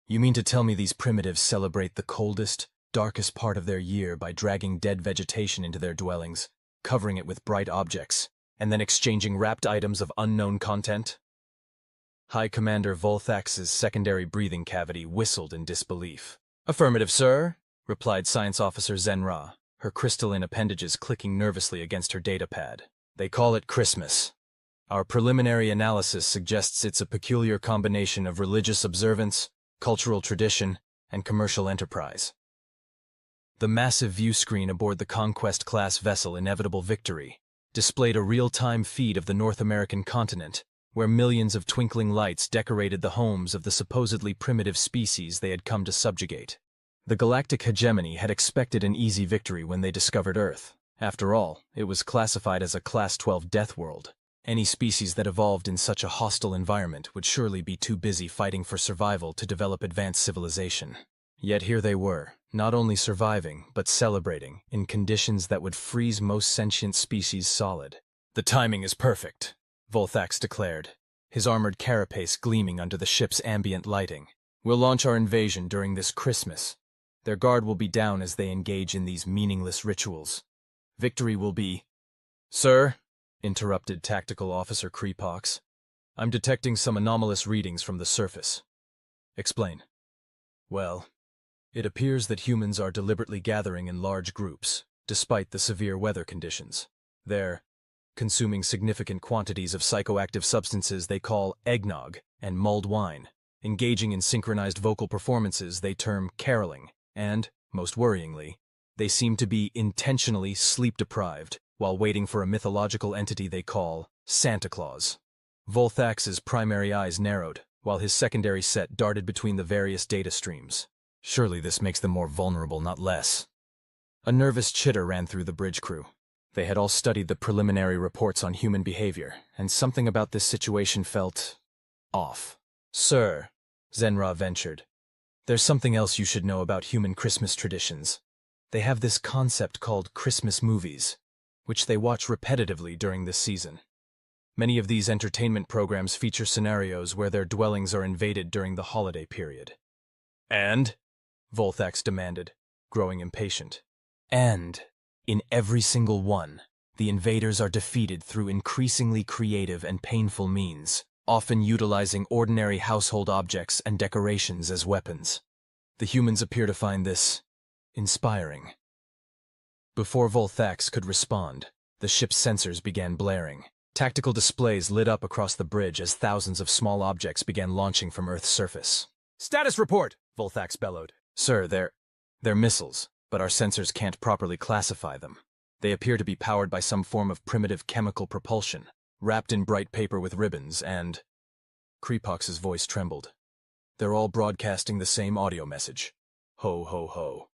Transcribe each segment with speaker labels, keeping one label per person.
Speaker 1: You mean to tell me these primitives celebrate the coldest, darkest part of their year by dragging dead vegetation into their dwellings, covering it with bright objects, and then exchanging wrapped items of unknown content? High Commander Volthax's secondary breathing cavity whistled in disbelief. "Affirmative, sir," replied Science Officer Zenra, her crystalline appendages clicking nervously against her datapad. "They call it Christmas. Our preliminary analysis suggests it's a peculiar combination of religious observance, cultural tradition, and commercial enterprise." The massive view screen aboard the Conquest-class vessel Inevitable Victory displayed a real-time feed of the North American continent, where millions of twinkling lights decorated the homes of the supposedly primitive species they had come to subjugate. The Galactic Hegemony had expected an easy victory when they discovered Earth. After all, it was classified as a Class 12 death world. Any species that evolved in such a hostile environment would surely be too busy fighting for survival to develop advanced civilization. Yet here they were, not only surviving, but celebrating, in conditions that would freeze most sentient species solid. "The timing is perfect," Volthax declared, his armored carapace gleaming under the ship's ambient lighting. "We'll launch our invasion during this Christmas. Their guard will be down as they engage in these meaningless rituals. Victory will be—" "Sir," interrupted Tactical Officer Krepox, "I'm detecting some anomalous readings from the surface." "Explain." "Well, it appears that humans are deliberately gathering in large groups, despite the severe weather conditions. They're consuming significant quantities of psychoactive substances they call eggnog and mulled wine, engaging in synchronized vocal performances they term caroling, and, most worryingly, they seem to be intentionally sleep-deprived while waiting for a mythological entity they call Santa Claus." Volthax's primary eyes narrowed, while his secondary set darted between the various data streams. Surely this makes them more vulnerable, not less. A nervous chitter ran through the bridge crew. They had all studied the preliminary reports on human behavior, and something about this situation felt off. "Sir," Zenra ventured, "there's something else you should know about human Christmas traditions. They have this concept called Christmas movies, which they watch repetitively during this season. Many of these entertainment programs feature scenarios where their dwellings are invaded during the holiday period." "And?" Volthax demanded, growing impatient. "And in every single one, the invaders are defeated through increasingly creative and painful means, often utilizing ordinary household objects and decorations as weapons. The humans appear to find this inspiring." Before Volthax could respond, the ship's sensors began blaring. Tactical displays lit up across the bridge as thousands of small objects began launching from Earth's surface. "Status report!" Volthax bellowed. "Sir, they're missiles, but our sensors can't properly classify them. They appear to be powered by some form of primitive chemical propulsion, wrapped in bright paper with ribbons, and—" Krepox's voice trembled. "They're all broadcasting the same audio message. Ho, ho, ho."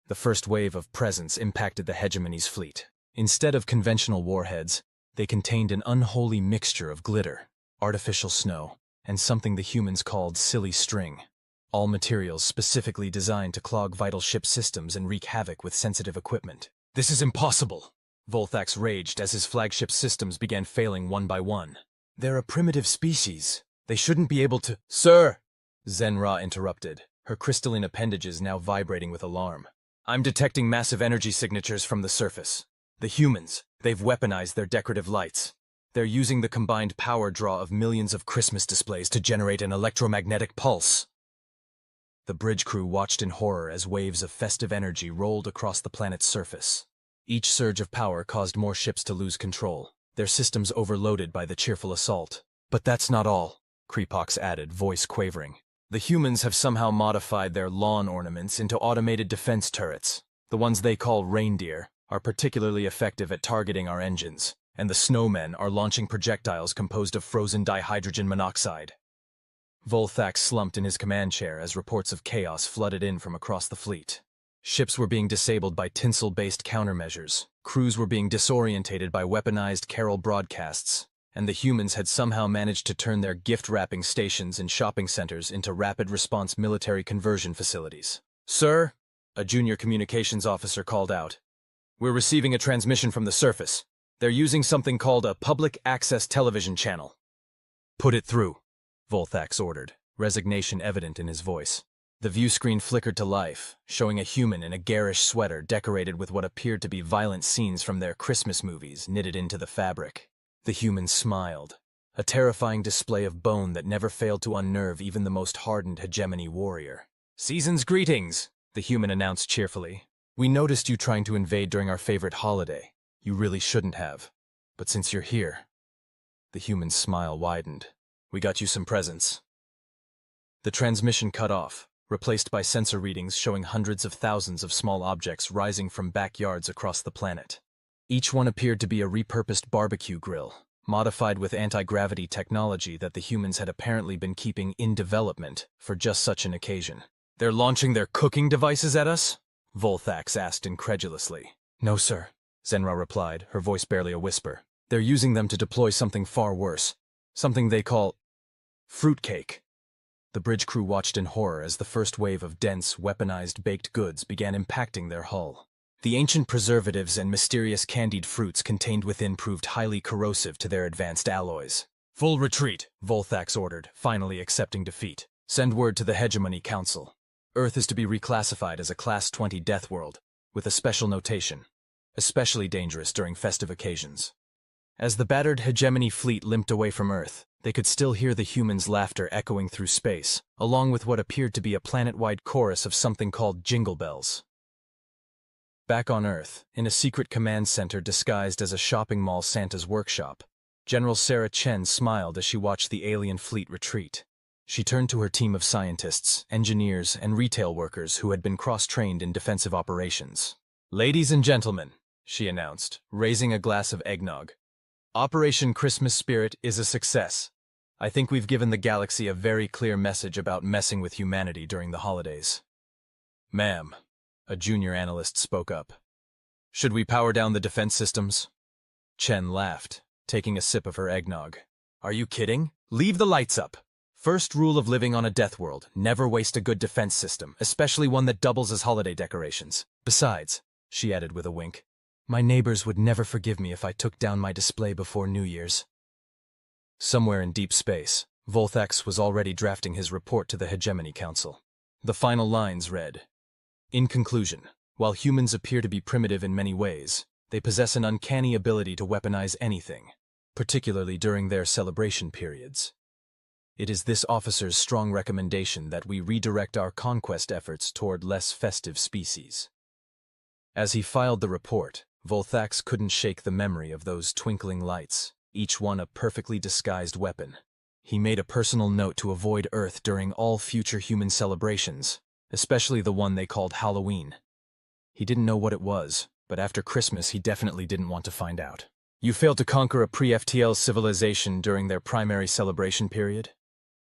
Speaker 1: The first wave of presence impacted the Hegemony's fleet. Instead of conventional warheads, they contained an unholy mixture of glitter, artificial snow, and something the humans called silly string. All materials specifically designed to clog vital ship systems and wreak havoc with sensitive equipment. "This is impossible!" Volthax raged as his flagship systems began failing one by one. "They're a primitive species. They shouldn't be able to—" "Sir!" Zenra interrupted, her crystalline appendages now vibrating with alarm. "I'm detecting massive energy signatures from the surface. The humans, they've weaponized their decorative lights. They're using the combined power draw of millions of Christmas displays to generate an electromagnetic pulse." The bridge crew watched in horror as waves of festive energy rolled across the planet's surface. Each surge of power caused more ships to lose control, their systems overloaded by the cheerful assault. "But that's not all," Krepox added, voice quavering. "The humans have somehow modified their lawn ornaments into automated defense turrets. The ones they call reindeer are particularly effective at targeting our engines, and the snowmen are launching projectiles composed of frozen dihydrogen monoxide." Volthax slumped in his command chair as reports of chaos flooded in from across the fleet. Ships were being disabled by tinsel-based countermeasures, crews were being disorientated by weaponized carol broadcasts, and the humans had somehow managed to turn their gift-wrapping stations and shopping centers into rapid-response military conversion facilities. "Sir," a junior communications officer called out, "we're receiving a transmission from the surface. They're using something called a public access television channel." "Put it through," Volthax ordered. resignation evident in his voice. The view screen flickered to life, showing a human in a garish sweater decorated with what appeared to be violent scenes from their Christmas movies knitted into the fabric. The human smiled, a terrifying display of bone that never failed to unnerve even the most hardened hegemony warrior. "Season's greetings," the human announced cheerfully. "We noticed you trying to invade during our favorite holiday. You really shouldn't have. But since you're here..." The human's smile widened. "We got you some presents." The transmission cut off, replaced by sensor readings showing hundreds of thousands of small objects rising from backyards across the planet. Each one appeared to be a repurposed barbecue grill, modified with anti-gravity technology that the humans had apparently been keeping in development for just such an occasion. "They're launching their cooking devices at us?" Volthax asked incredulously. "No, sir," Zenra replied, her voice barely a whisper. "They're using them to deploy something far worse. Something they call fruitcake." The bridge crew watched in horror as the first wave of dense, weaponized baked goods began impacting their hull. The ancient preservatives and mysterious candied fruits contained within proved highly corrosive to their advanced alloys. "Full retreat," Volthax ordered, finally accepting defeat. "Send word to the Hegemony Council. Earth is to be reclassified as a Class 20 death world, with a special notation. Especially dangerous during festive occasions." As the battered Hegemony fleet limped away from Earth, they could still hear the humans' laughter echoing through space, along with what appeared to be a planet-wide chorus of something called jingle bells. Back on Earth, in a secret command center disguised as a shopping mall Santa's workshop, General Sarah Chen smiled as she watched the alien fleet retreat. She turned to her team of scientists, engineers, and retail workers who had been cross-trained in defensive operations. "Ladies and gentlemen," she announced, raising a glass of eggnog, "Operation Christmas Spirit is a success. I think we've given the galaxy a very clear message about messing with humanity during the holidays." "Ma'am," a junior analyst spoke up, "should we power down the defense systems?" Chen laughed, taking a sip of her eggnog. "Are you kidding? Leave the lights up. First rule of living on a death world, never waste a good defense system, especially one that doubles as holiday decorations. Besides," she added with a wink, "my neighbors would never forgive me if I took down my display before New Year's." Somewhere in deep space, Volthax was already drafting his report to the Hegemony Council. The final lines read, "In conclusion, while humans appear to be primitive in many ways, they possess an uncanny ability to weaponize anything, particularly during their celebration periods. It is this officer's strong recommendation that we redirect our conquest efforts toward less festive species." As he filed the report, Volthax couldn't shake the memory of those twinkling lights, each one a perfectly disguised weapon. He made a personal note to avoid Earth during all future human celebrations, especially the one they called Halloween. He didn't know what it was, but after Christmas he definitely didn't want to find out. "You failed to conquer a pre-FTL civilization during their primary celebration period?"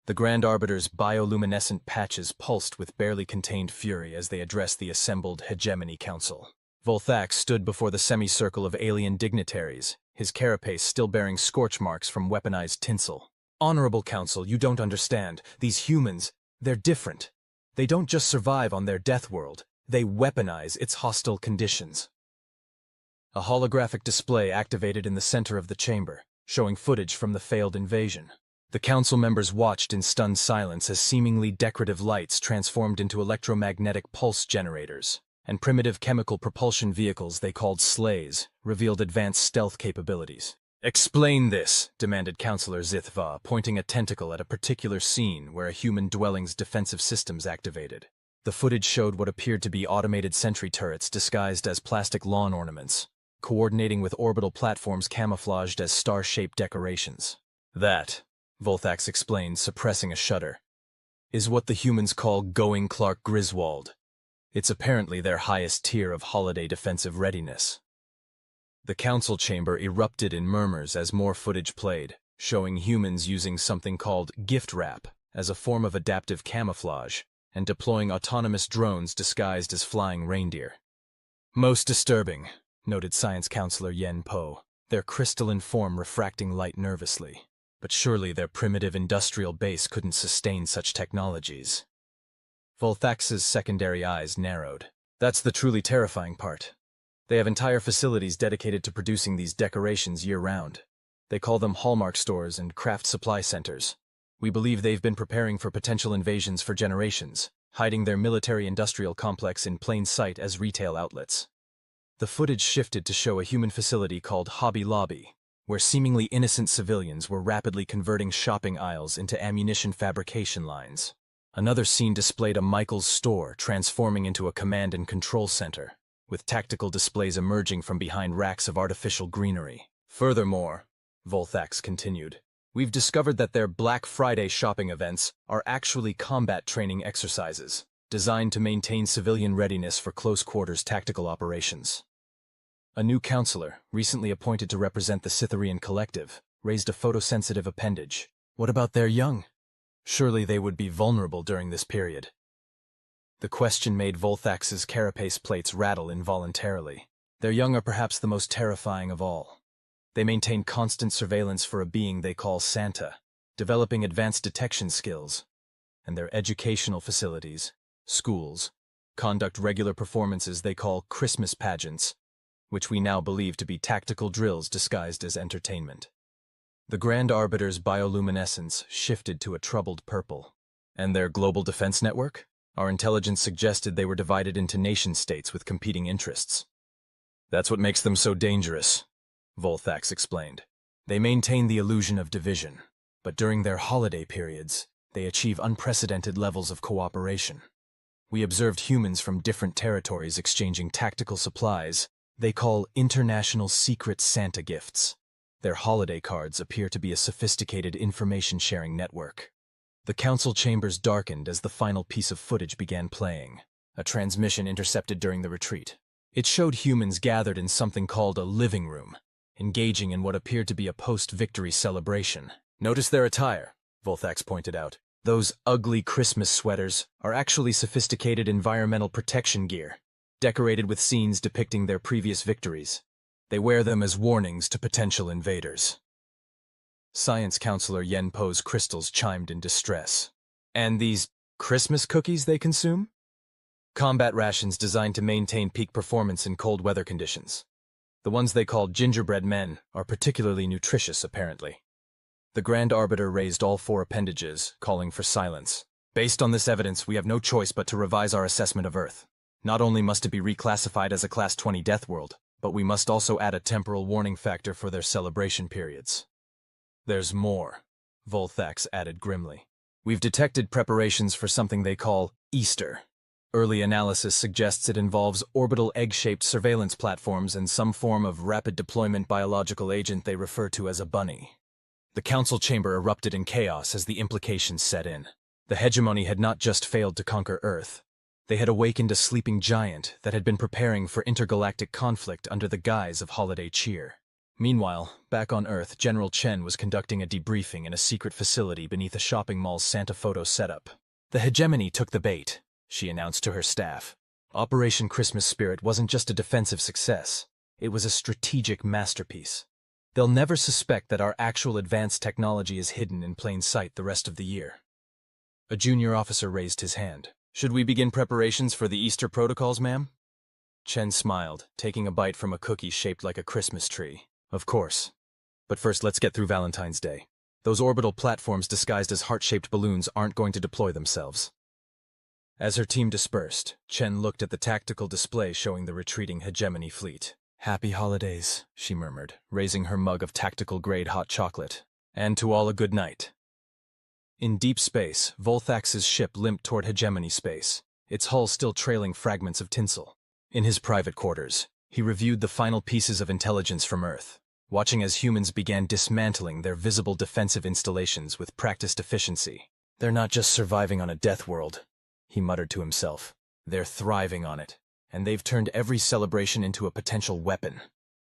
Speaker 1: The Grand Arbiter's bioluminescent patches pulsed with barely contained fury as they addressed the assembled Hegemony Council. Volthax stood before the semicircle of alien dignitaries, his carapace still bearing scorch marks from weaponized tinsel. "Honorable Council, you don't understand. These humans, they're different. They don't just survive on their death world, they weaponize its hostile conditions." A holographic display activated in the center of the chamber, showing footage from the failed invasion. The council members watched in stunned silence as seemingly decorative lights transformed into electromagnetic pulse generators, and primitive chemical propulsion vehicles they called sleighs revealed advanced stealth capabilities. "Explain this," demanded Councillor Zithva, pointing a tentacle at a particular scene where a human dwelling's defensive systems activated. The footage showed what appeared to be automated sentry turrets disguised as plastic lawn ornaments, coordinating with orbital platforms camouflaged as star-shaped decorations. "That," Volthax explained, suppressing a shudder, "is what the humans call Going Clark Griswold. It's apparently their highest tier of holiday defensive readiness." The council chamber erupted in murmurs as more footage played, showing humans using something called gift wrap as a form of adaptive camouflage and deploying autonomous drones disguised as flying reindeer. "Most disturbing," noted Science Counselor Yen Po, their crystalline form refracting light nervously. "But surely their primitive industrial base couldn't sustain such technologies." Volthax's secondary eyes narrowed. "That's the truly terrifying part. They have entire facilities dedicated to producing these decorations year-round. They call them Hallmark stores and craft supply centers. We believe they've been preparing for potential invasions for generations, hiding their military-industrial complex in plain sight as retail outlets. The footage shifted to show a human facility called Hobby Lobby, where seemingly innocent civilians were rapidly converting shopping aisles into ammunition fabrication lines. Another scene displayed a Michaels store transforming into a command and control center, with tactical displays emerging from behind racks of artificial greenery. Furthermore, Volthax continued, we've discovered that their Black Friday shopping events are actually combat training exercises, designed to maintain civilian readiness for close-quarters tactical operations. A new counselor, recently appointed to represent the Cytherian collective, raised a photosensitive appendage. What about their young? Surely they would be vulnerable during this period. The question made Volthax's carapace plates rattle involuntarily. Their young are perhaps the most terrifying of all. They maintain constant surveillance for a being they call Santa, developing advanced detection skills, and their educational facilities, schools, conduct regular performances they call Christmas pageants, which we now believe to be tactical drills disguised as entertainment. The Grand Arbiter's bioluminescence shifted to a troubled purple. And their global defense network? Our intelligence suggested they were divided into nation-states with competing interests. That's what makes them so dangerous, Volthax explained. They maintain the illusion of division, but during their holiday periods, they achieve unprecedented levels of cooperation. We observed humans from different territories exchanging tactical supplies they call international secret Santa gifts. Their holiday cards appear to be a sophisticated information-sharing network. The council chambers darkened as the final piece of footage began playing, a transmission intercepted during the retreat. It showed humans gathered in something called a living room, engaging in what appeared to be a post-victory celebration. Notice their attire, Volthax pointed out. Those ugly Christmas sweaters are actually sophisticated environmental protection gear, decorated with scenes depicting their previous victories. They wear them as warnings to potential invaders. Science counselor Yen Po's crystals chimed in distress. And these Christmas cookies they consume? Combat rations designed to maintain peak performance in cold weather conditions. The ones they call gingerbread men are particularly nutritious, apparently. The Grand Arbiter raised all four appendages, calling for silence. Based on this evidence, we have no choice but to revise our assessment of Earth. Not only must it be reclassified as a Class 20 death world, but we must also add a temporal warning factor for their celebration periods. There's more, Volthax added grimly. We've detected preparations for something they call Easter. Early analysis suggests it involves orbital egg-shaped surveillance platforms and some form of rapid deployment biological agent they refer to as a bunny. The council chamber erupted in chaos as the implications set in. The hegemony had not just failed to conquer Earth. They had awakened a sleeping giant that had been preparing for intergalactic conflict under the guise of holiday cheer. Meanwhile, back on Earth, General Chen was conducting a debriefing in a secret facility beneath a shopping mall's Santa photo setup. The hegemony took the bait, she announced to her staff. Operation Christmas Spirit wasn't just a defensive success. It was a strategic masterpiece. They'll never suspect that our actual advanced technology is hidden in plain sight the rest of the year. A junior officer raised his hand. Should we begin preparations for the Easter protocols, ma'am? Chen smiled, taking a bite from a cookie shaped like a Christmas tree. Of course. But first, let's get through Valentine's Day. Those orbital platforms disguised as heart-shaped balloons aren't going to deploy themselves. As her team dispersed, Chen looked at the tactical display showing the retreating hegemony fleet. Happy holidays, she murmured, raising her mug of tactical-grade hot chocolate. And to all a good night. In deep space, Volthax's ship limped toward hegemony space, its hull still trailing fragments of tinsel. In his private quarters, he reviewed the final pieces of intelligence from Earth, watching as humans began dismantling their visible defensive installations with practiced efficiency. They're not just surviving on a death world, he muttered to himself. They're thriving on it, and they've turned every celebration into a potential weapon.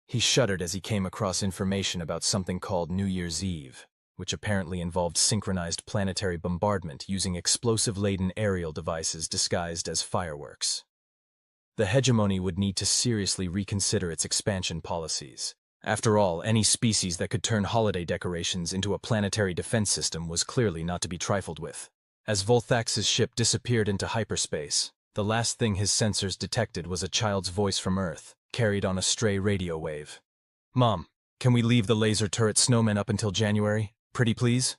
Speaker 1: He shuddered as he came across information about something called New Year's Eve, which apparently involved synchronized planetary bombardment using explosive-laden aerial devices disguised as fireworks. The hegemony would need to seriously reconsider its expansion policies. After all, any species that could turn holiday decorations into a planetary defense system was clearly not to be trifled with. As Volthax's ship disappeared into hyperspace, the last thing his sensors detected was a child's voice from Earth, carried on a stray radio wave. "Mom, can we leave the laser turret snowmen up until January? Pretty please?"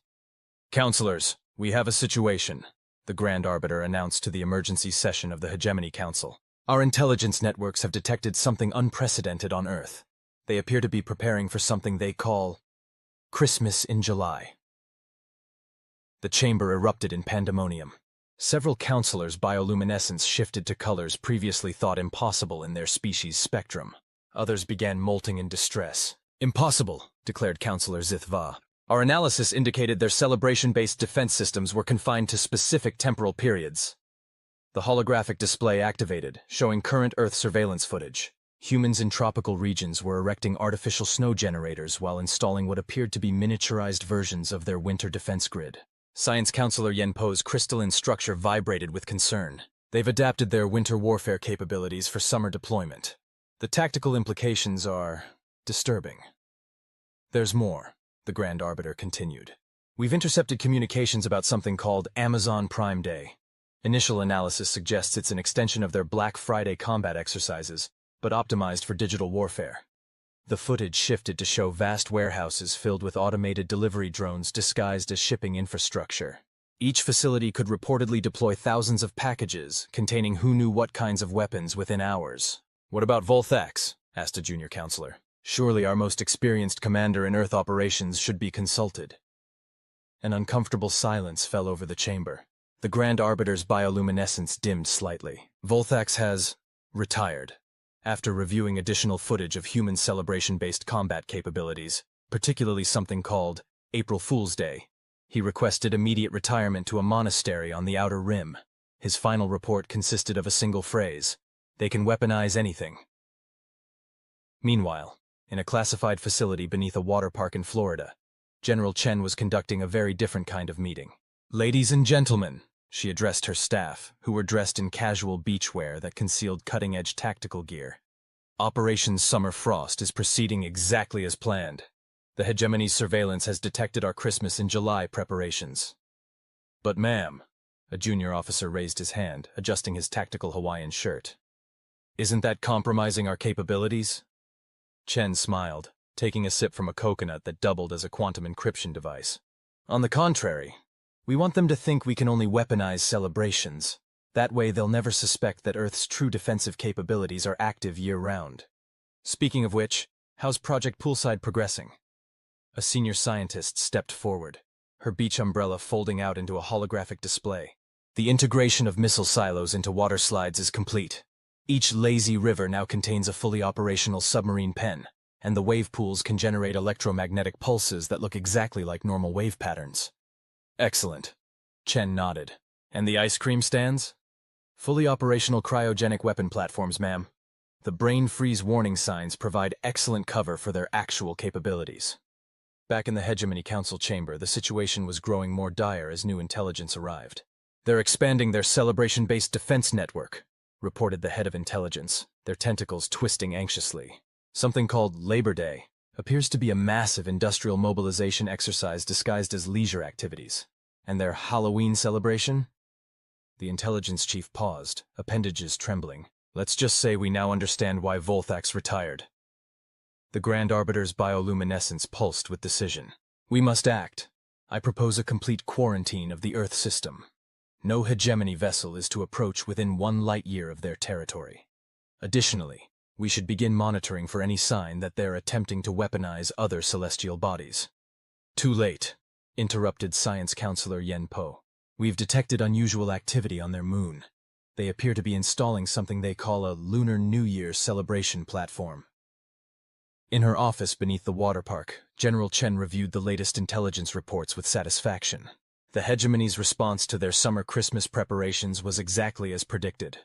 Speaker 1: Counselors, we have a situation, the Grand Arbiter announced to the emergency session of the Hegemony Council. Our intelligence networks have detected something unprecedented on Earth. They appear to be preparing for something they call Christmas in July. The chamber erupted in pandemonium. Several counselors' bioluminescence shifted to colors previously thought impossible in their species' spectrum. Others began molting in distress. Impossible, declared Counselor Zithva. Our analysis indicated their celebration-based defense systems were confined to specific temporal periods. The holographic display activated, showing current Earth surveillance footage. Humans in tropical regions were erecting artificial snow generators while installing what appeared to be miniaturized versions of their winter defense grid. Science Counselor Yenpo's crystalline structure vibrated with concern. They've adapted their winter warfare capabilities for summer deployment. The tactical implications are disturbing. There's more, the Grand Arbiter continued. We've intercepted communications about something called Amazon Prime Day. Initial analysis suggests it's an extension of their Black Friday combat exercises, but optimized for digital warfare. The footage shifted to show vast warehouses filled with automated delivery drones disguised as shipping infrastructure. Each facility could reportedly deploy thousands of packages containing who knew what kinds of weapons within hours. What about Volthax? Asked a junior counselor. Surely our most experienced commander in Earth operations should be consulted. An uncomfortable silence fell over the chamber. The Grand Arbiter's bioluminescence dimmed slightly. Volthax has retired. After reviewing additional footage of human celebration-based combat capabilities, particularly something called April Fool's Day, he requested immediate retirement to a monastery on the Outer Rim. His final report consisted of a single phrase: they can weaponize anything. Meanwhile, in a classified facility beneath a water park in Florida, General Chen was conducting a very different kind of meeting. Ladies and gentlemen, she addressed her staff, who were dressed in casual beachwear that concealed cutting-edge tactical gear. Operation Summer Frost is proceeding exactly as planned. The Hegemony's surveillance has detected our Christmas in July preparations. But ma'am, a junior officer raised his hand, adjusting his tactical Hawaiian shirt. Isn't that compromising our capabilities? Chen smiled, taking a sip from a coconut that doubled as a quantum encryption device. On the contrary, we want them to think we can only weaponize celebrations. That way they'll never suspect that Earth's true defensive capabilities are active year-round. Speaking of which, how's Project Poolside progressing? A senior scientist stepped forward, her beach umbrella folding out into a holographic display. The integration of missile silos into water slides is complete. Each lazy river now contains a fully operational submarine pen, and the wave pools can generate electromagnetic pulses that look exactly like normal wave patterns. Excellent. Chen nodded. And the ice cream stands? Fully operational cryogenic weapon platforms, ma'am. The brain freeze warning signs provide excellent cover for their actual capabilities. Back in the Hegemony Council chamber, the situation was growing more dire as new intelligence arrived. They're expanding their celebration-based defense network, reported the head of intelligence, their tentacles twisting anxiously. Something called Labor Day appears to be a massive industrial mobilization exercise disguised as leisure activities. And their Halloween celebration? The intelligence chief paused, appendages trembling. Let's just say we now understand why Volthax retired. The Grand Arbiter's bioluminescence pulsed with decision. We must act. I propose a complete quarantine of the Earth system. No Hegemony vessel is to approach within 1 light-year of their territory. Additionally, we should begin monitoring for any sign that they're attempting to weaponize other celestial bodies. Too late, interrupted Science Counselor Yenpo. We've detected unusual activity on their moon. They appear to be installing something they call a Lunar New Year celebration platform. In her office beneath the water park, General Chen reviewed the latest intelligence reports with satisfaction. The Hegemony's response to their summer Christmas preparations was exactly as predicted.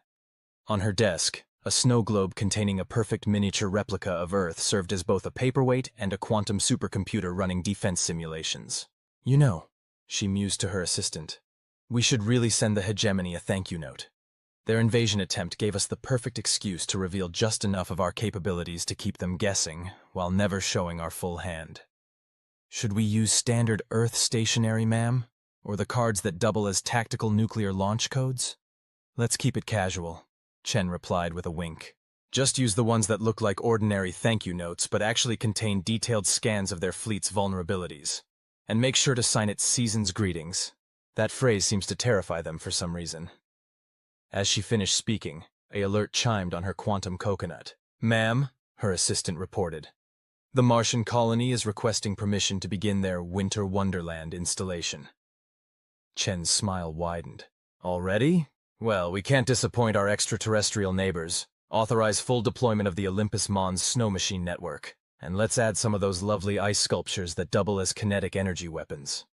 Speaker 1: On her desk, a snow globe containing a perfect miniature replica of Earth served as both a paperweight and a quantum supercomputer running defense simulations. You know, she mused to her assistant, we should really send the Hegemony a thank you note. Their invasion attempt gave us the perfect excuse to reveal just enough of our capabilities to keep them guessing, while never showing our full hand. Should we use standard Earth stationery, ma'am? Or the cards that double as tactical nuclear launch codes? Let's keep it casual, Chen replied with a wink. Just use the ones that look like ordinary thank you notes but actually contain detailed scans of their fleet's vulnerabilities. And make sure to sign it Season's Greetings. That phrase seems to terrify them for some reason. As she finished speaking, an alert chimed on her quantum coconut. "Ma'am," her assistant reported, "the Martian colony is requesting permission to begin their Winter Wonderland installation." Chen's smile widened. "Already? Well, we can't disappoint our extraterrestrial neighbors. Authorize full deployment of the Olympus Mons snow machine network. And let's add some of those lovely ice sculptures that double as kinetic energy weapons."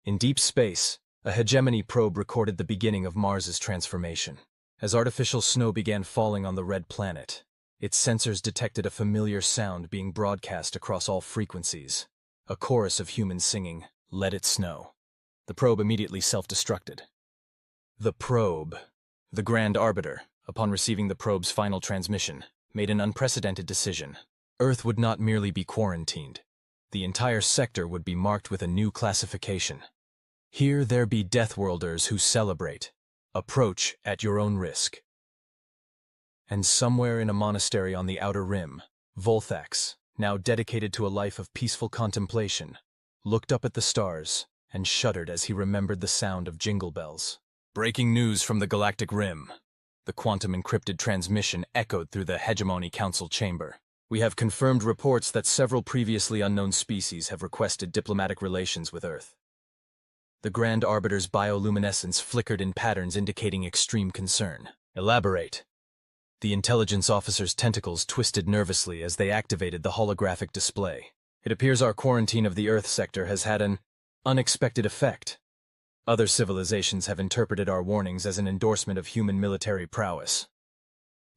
Speaker 1: In deep space, a hegemony probe recorded the beginning of Mars's transformation. As artificial snow began falling on the red planet, its sensors detected a familiar sound being broadcast across all frequencies. A chorus of humans singing, "Let it snow." The probe immediately self-destructed. The probe, the Grand Arbiter, upon receiving the probe's final transmission, made an unprecedented decision. Earth would not merely be quarantined. The entire sector would be marked with a new classification. Here there be Deathworlders who celebrate. Approach at your own risk. And somewhere in a monastery on the outer rim, Volthax, now dedicated to a life of peaceful contemplation, looked up at the stars and shuddered as he remembered the sound of jingle bells. "Breaking news from the Galactic Rim." The quantum-encrypted transmission echoed through the Hegemony Council chamber. "We have confirmed reports that several previously unknown species have requested diplomatic relations with Earth." The Grand Arbiter's bioluminescence flickered in patterns indicating extreme concern. "Elaborate." The intelligence officer's tentacles twisted nervously as they activated the holographic display. "It appears our quarantine of the Earth sector has had an unexpected effect. Other civilizations have interpreted our warnings as an endorsement of human military prowess."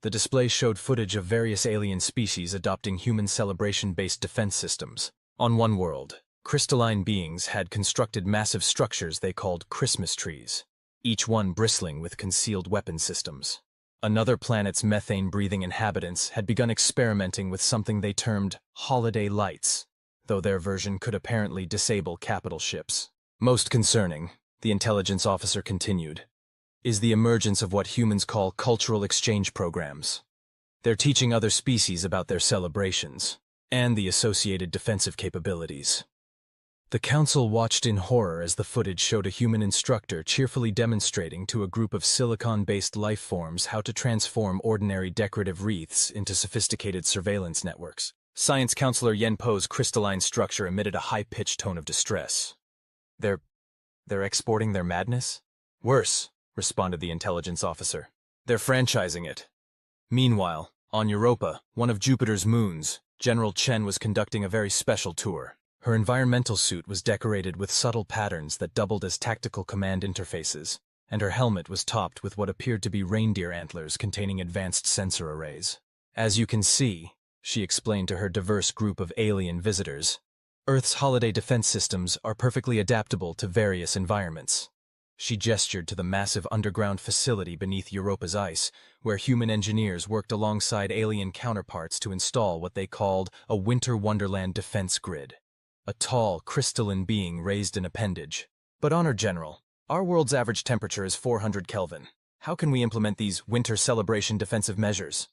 Speaker 1: The display showed footage of various alien species adopting human celebration-based defense systems. On one world, crystalline beings had constructed massive structures they called Christmas trees, each one bristling with concealed weapon systems. Another planet's methane-breathing inhabitants had begun experimenting with something they termed holiday lights, though their version could apparently disable capital ships. "Most concerning," the intelligence officer continued, "is the emergence of what humans call cultural exchange programs. They're teaching other species about their celebrations and the associated defensive capabilities." The council watched in horror as the footage showed a human instructor cheerfully demonstrating to a group of silicon-based life forms how to transform ordinary decorative wreaths into sophisticated surveillance networks. Science counselor Yen Po's crystalline structure emitted a high-pitched tone of distress. They're exporting their madness?" "Worse," responded the intelligence officer. "They're franchising it." Meanwhile, on Europa, one of Jupiter's moons, General Chen was conducting a very special tour. Her environmental suit was decorated with subtle patterns that doubled as tactical command interfaces, and her helmet was topped with what appeared to be reindeer antlers containing advanced sensor arrays. "As you can see," she explained to her diverse group of alien visitors, "Earth's holiday defense systems are perfectly adaptable to various environments." She gestured to the massive underground facility beneath Europa's ice, where human engineers worked alongside alien counterparts to install what they called a Winter Wonderland defense grid. A tall, crystalline being raised an appendage. "But Honored General, our world's average temperature is 400 Kelvin. How can we implement these winter celebration defensive measures?"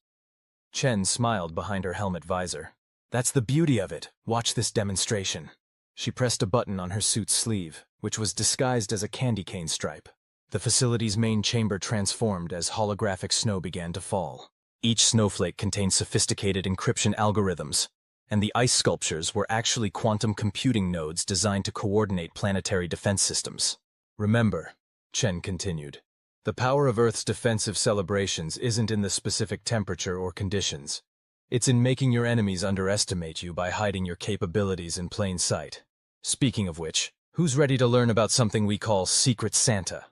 Speaker 1: Chen smiled behind her helmet visor. "That's the beauty of it. Watch this demonstration." She pressed a button on her suit's sleeve, which was disguised as a candy cane stripe. The facility's main chamber transformed as holographic snow began to fall. Each snowflake contained sophisticated encryption algorithms, and the ice sculptures were actually quantum computing nodes designed to coordinate planetary defense systems. "Remember," Chen continued, "the power of Earth's defensive celebrations isn't in the specific temperature or conditions. It's in making your enemies underestimate you by hiding your capabilities in plain sight. Speaking of which, who's ready to learn about something we call Secret Santa?"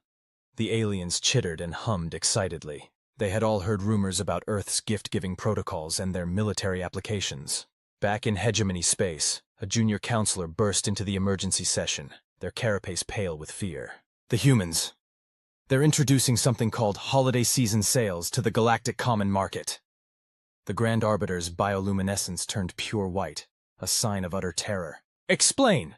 Speaker 1: The aliens chittered and hummed excitedly. They had all heard rumors about Earth's gift-giving protocols and their military applications. Back in hegemony space, a junior counselor burst into the emergency session, their carapace pale with fear. "The humans. They're introducing something called holiday season sales to the galactic common market." The Grand Arbiter's bioluminescence turned pure white, a sign of utter terror. "Explain!"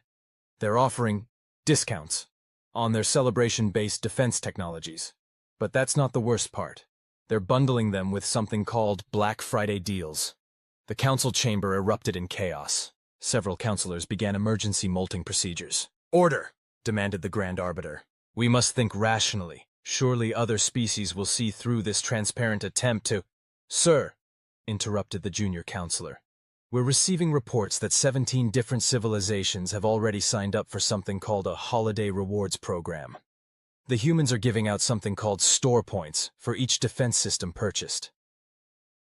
Speaker 1: "They're offering discounts on their celebration-based defense technologies. But that's not the worst part. They're bundling them with something called Black Friday deals." The council chamber erupted in chaos. Several counselors began emergency molting procedures. "Order!" demanded the Grand Arbiter. "We must think rationally. Surely other species will see through this transparent attempt to—" "Sir," interrupted the junior counselor, "we're receiving reports that 17 different civilizations have already signed up for something called a holiday rewards program. The humans are giving out something called store points for each defense system purchased."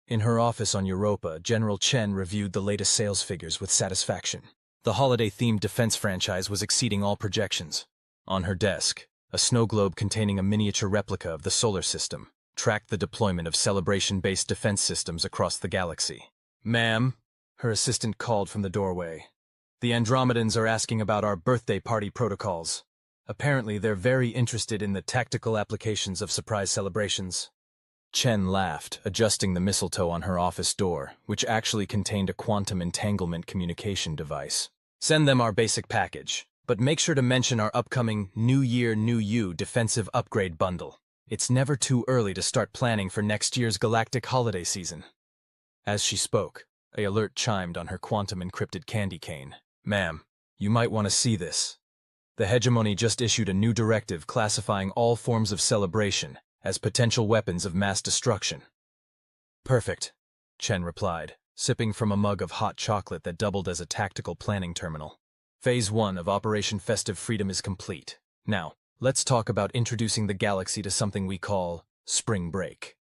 Speaker 1: In her office on Europa, General Chen reviewed the latest sales figures with satisfaction. The holiday-themed defense franchise was exceeding all projections. On her desk, a snow globe containing a miniature replica of the solar system tracked the deployment of celebration-based defense systems across the galaxy. "Ma'am," her assistant called from the doorway, "the Andromedans are asking about our birthday party protocols. Apparently they're very interested in the tactical applications of surprise celebrations." Chen laughed, adjusting the mistletoe on her office door, which actually contained a quantum entanglement communication device. "Send them our basic package, but make sure to mention our upcoming New Year, New You defensive upgrade bundle. It's never too early to start planning for next year's galactic holiday season." As she spoke, an alert chimed on her quantum-encrypted candy cane. "Ma'am, you might want to see this. The hegemony just issued a new directive classifying all forms of celebration as potential weapons of mass destruction." "Perfect," Chen replied, sipping from a mug of hot chocolate that doubled as a tactical planning terminal. "Phase 1 of Operation Festive Freedom is complete. Now, let's talk about introducing the galaxy to something we call spring break."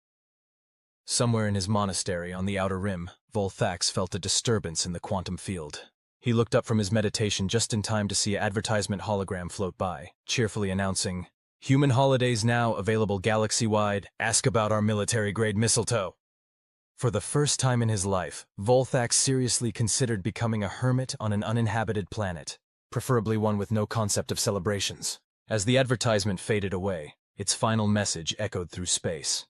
Speaker 1: Somewhere in his monastery on the Outer Rim, Volthax felt a disturbance in the quantum field. He looked up from his meditation just in time to see an advertisement hologram float by, cheerfully announcing, "Human holidays now available galaxy-wide. Ask about our military-grade mistletoe." For the first time in his life, Volthax seriously considered becoming a hermit on an uninhabited planet, preferably one with no concept of celebrations. As the advertisement faded away, its final message echoed through space.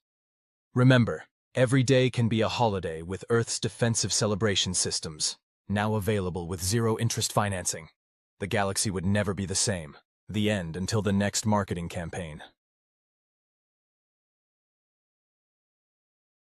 Speaker 1: "Remember, every day can be a holiday with Earth's defensive celebration systems, now available with zero-interest financing. The galaxy would never be the same. The end until the next marketing campaign."